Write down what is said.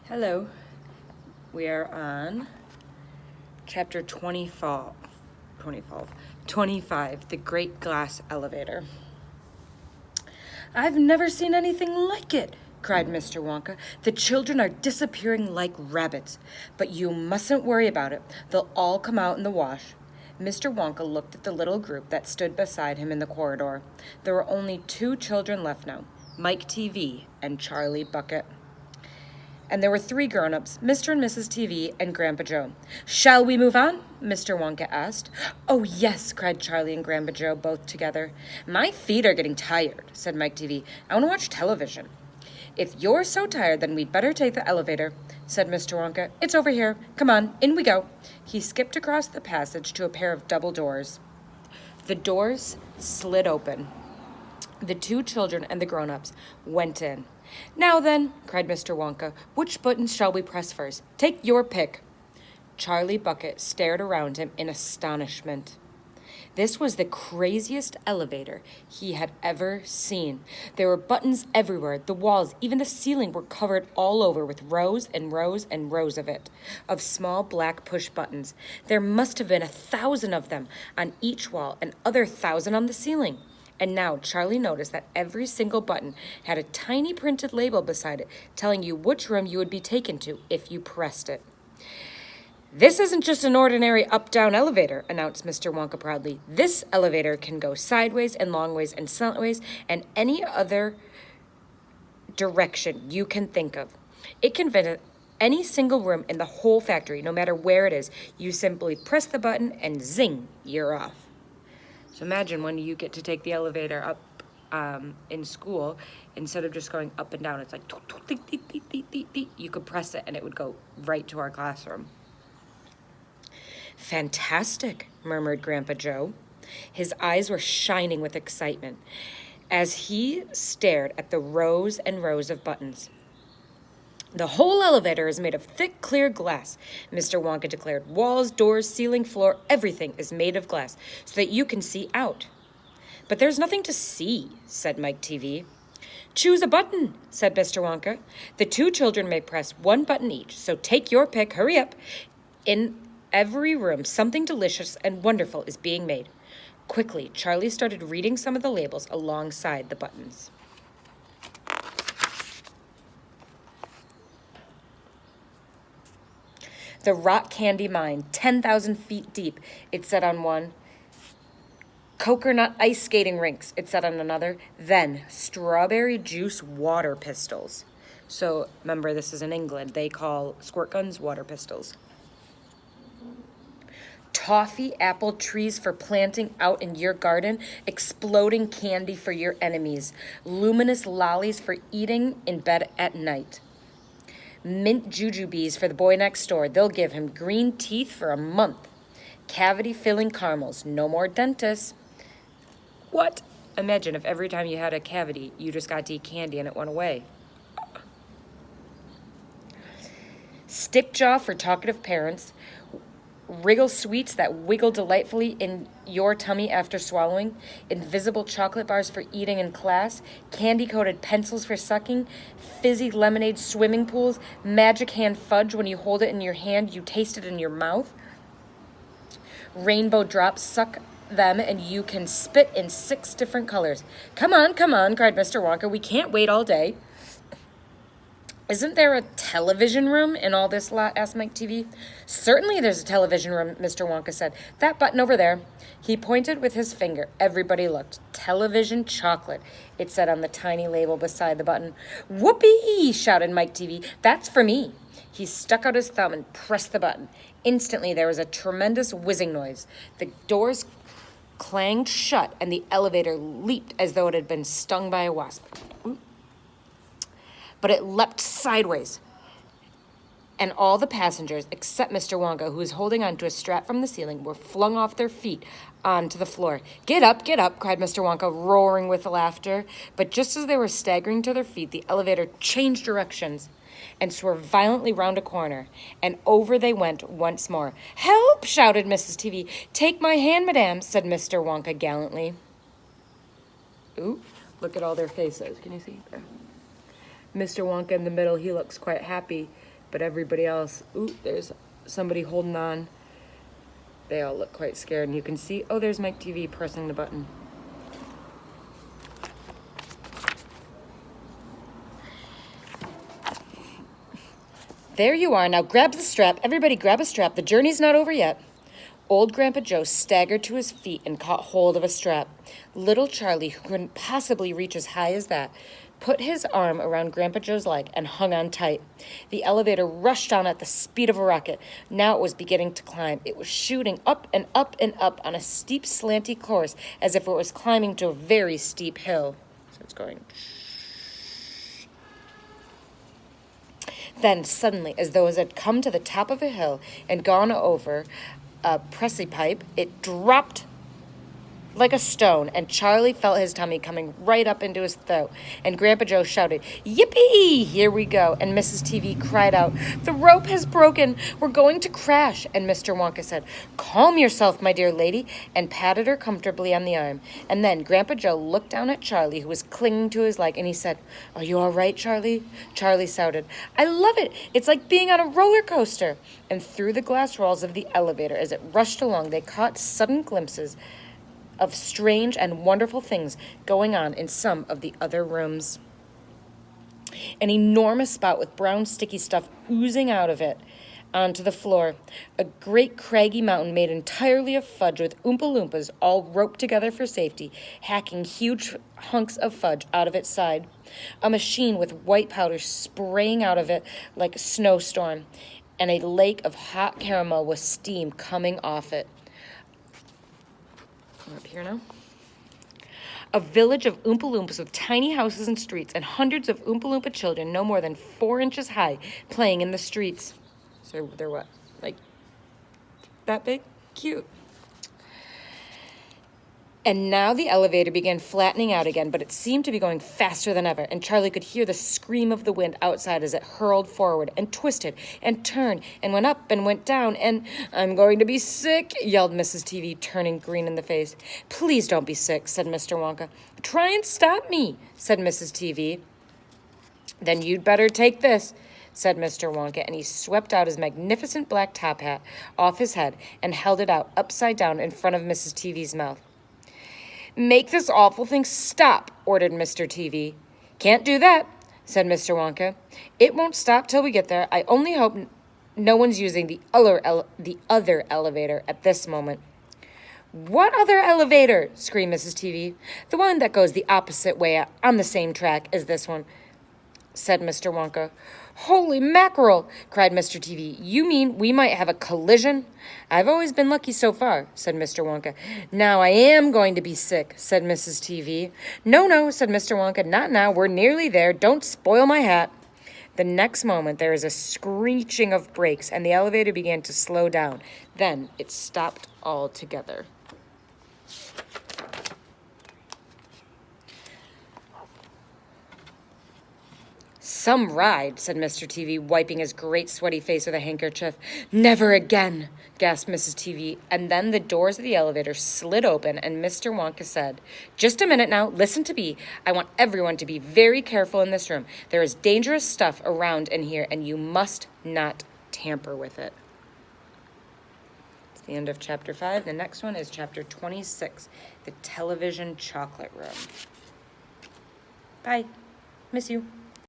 Hello, we are on chapter 25, The Great Glass Elevator. I've never seen anything like it, cried Mr. Wonka. The children are disappearing like rabbits, but you mustn't worry about it. They'll all come out in the wash. Mr. Wonka looked at the little group that stood beside him in the corridor. There were only 2 children left now, Mike TV and Charlie Bucket. And there were 3 grown-ups, Mr. and Mrs. TV and Grandpa Joe. Shall we move on? Mr. Wonka asked. Oh, yes, cried Charlie and Grandpa Joe both together. My feet are getting tired, said Mike TV. I want to watch television. If you're so tired, then we'd better take the elevator, said Mr. Wonka. It's over here. Come on, in we go. He skipped across the passage to a pair of double doors. The doors slid open. The 2 children and the grown-ups went in. Now then, cried Mr. Wonka, which buttons shall we press first? Take your pick. Charlie Bucket stared around him in astonishment. This was the craziest elevator he had ever seen. There were buttons everywhere. The walls, even the ceiling, were covered all over with rows and rows and rows of small black push buttons. There must have been 1,000 of them on each wall and other 1,000 on the ceiling. And now Charlie noticed that every single button had a tiny printed label beside it, telling you which room you would be taken to if you pressed it. This isn't just an ordinary up-down elevator, announced Mr. Wonka proudly. This elevator can go sideways and longways and slantways and any other direction you can think of. It can fit any single room in the whole factory, no matter where it is. You simply press the button and zing, you're off. So imagine when you get to take the elevator up in school, instead of just going up and down, it's like, you could press it and it would go right to our classroom. Fantastic, murmured Grandpa Joe. His eyes were shining with excitement as he stared at the rows and rows of buttons. The whole elevator is made of thick, clear glass, Mr. Wonka declared. Walls, doors, ceiling, floor, everything is made of glass so that you can see out. But there's nothing to see, said Mike TV. Choose a button, said Mr. Wonka. The 2 children may press 1 button each, so take your pick, hurry up. In every room, something delicious and wonderful is being made. Quickly, Charlie started reading some of the labels alongside the buttons. The rock candy mine, 10,000 feet deep, it said on one. Coconut ice skating rinks, it said on another. Then, strawberry juice water pistols. So, remember, this is in England. They call squirt guns water pistols. Toffee apple trees for planting out in your garden. Exploding candy for your enemies. Luminous lollies for eating in bed at night. Mint jujubes for the boy next door. They'll give him green teeth for a month. Cavity-filling caramels. No more dentists. What? Imagine if every time you had a cavity, you just got to eat candy and it went away. Stickjaw for talkative parents. Wriggle sweets that wiggle delightfully in your tummy after swallowing, invisible chocolate bars for eating in class, candy-coated pencils for sucking, fizzy lemonade swimming pools, magic hand fudge when you hold it in your hand, you taste it in your mouth, rainbow drops, suck them, and you can spit in 6 different colors. Come on, cried Mr. Wonka. We can't wait all day. Isn't there a television room in all this lot? Asked Mike TV. Certainly there's a television room, Mr. Wonka said. That button over there. He pointed with his finger. Everybody looked. Television chocolate, it said on the tiny label beside the button. Whoopee, shouted Mike TV. That's for me. He stuck out his thumb and pressed the button. Instantly there was a tremendous whizzing noise. The doors clanged shut and the elevator leaped as though it had been stung by a wasp. But it leapt sideways, and all the passengers, except Mr. Wonka, who was holding on to a strap from the ceiling, were flung off their feet onto the floor. Get up, cried Mr. Wonka, roaring with laughter. But just as they were staggering to their feet, the elevator changed directions and swerved violently round a corner, and over they went once more. Help, shouted Mrs. TV. Take my hand, madame, said Mr. Wonka gallantly. Ooh, look at all their faces. Can you see? Mr. Wonka in the middle, he looks quite happy But everybody else, ooh, there's somebody holding on. They all look quite scared, and you can see, oh, there's Mike TV pressing the button. There you are. Now grab the strap. Everybody grab a strap. The journey's not over yet. Old Grandpa Joe staggered to his feet and caught hold of a strap. Little Charlie, who couldn't possibly reach as high as that, put his arm around Grandpa Joe's leg and hung on tight. The elevator rushed on at the speed of a rocket. Now it was beginning to climb. It was shooting up and up and up on a steep, slanty course as if it was climbing to a very steep hill. So it's going... Then, suddenly, as though it had come to the top of a hill and gone over a precipice, it dropped like a stone, and Charlie felt his tummy coming right up into his throat. And Grandpa Joe shouted, "Yippee! Here we go!" And Mrs. TV cried out, "The rope has broken! We're going to crash!" And Mr. Wonka said, "Calm yourself, my dear lady," and patted her comfortably on the arm. And then Grandpa Joe looked down at Charlie, who was clinging to his leg, and he said, "Are you all right, Charlie?" Charlie shouted, "I love it! It's like being on a roller coaster!" And through the glass walls of the elevator, as it rushed along, they caught sudden glimpses of strange and wonderful things going on in some of the other rooms. An enormous spout with brown sticky stuff oozing out of it onto the floor. A great craggy mountain made entirely of fudge with Oompa Loompas all roped together for safety, hacking huge hunks of fudge out of its side. A machine with white powder spraying out of it like a snowstorm, and a lake of hot caramel with steam coming off it. We're up here now. A village of Oompa Loompas with tiny houses and streets and hundreds of Oompa Loompa children no more than 4 inches high playing in the streets. So they're what? Like that big? Cute. And now the elevator began flattening out again, but it seemed to be going faster than ever, and Charlie could hear the scream of the wind outside as it hurled forward and twisted and turned and went up and went down, and "I'm going to be sick," yelled Mrs. TV, turning green in the face. "Please don't be sick," said Mr. Wonka. "Try and stop me," said Mrs. TV. "Then you'd better take this," said Mr. Wonka, and he swept out his magnificent black top hat off his head and held it out upside down in front of Mrs. TV's mouth. "Make this awful thing stop," ordered Mr. TV. "Can't do that," said Mr. Wonka. "It won't stop till we get there. I only hope no one's using the other elevator at this moment." "What other elevator?" screamed Mrs. TV. "The one that goes the opposite way on the same track as this one," said Mr. Wonka. "Holy mackerel!" cried Mr. TV. "You mean we might have a collision?" "I've always been lucky so far," said Mr. Wonka. "Now I am going to be sick," said Mrs. TV. No, said Mr. Wonka. "Not now. We're nearly there. Don't spoil my hat." The next moment, there was a screeching of brakes, and the elevator began to slow down. Then it stopped altogether. "Some ride," said Mr. TV, wiping his great sweaty face with a handkerchief. "Never again," gasped Mrs. TV, and then the doors of the elevator slid open, and Mr. Wonka said, "Just a minute now, listen to me. I want everyone to be very careful in this room. There is dangerous stuff around in here, and you must not tamper with it." It's the end of Chapter 5. The next one is Chapter 26, The Television Chocolate Room. Bye. Miss you.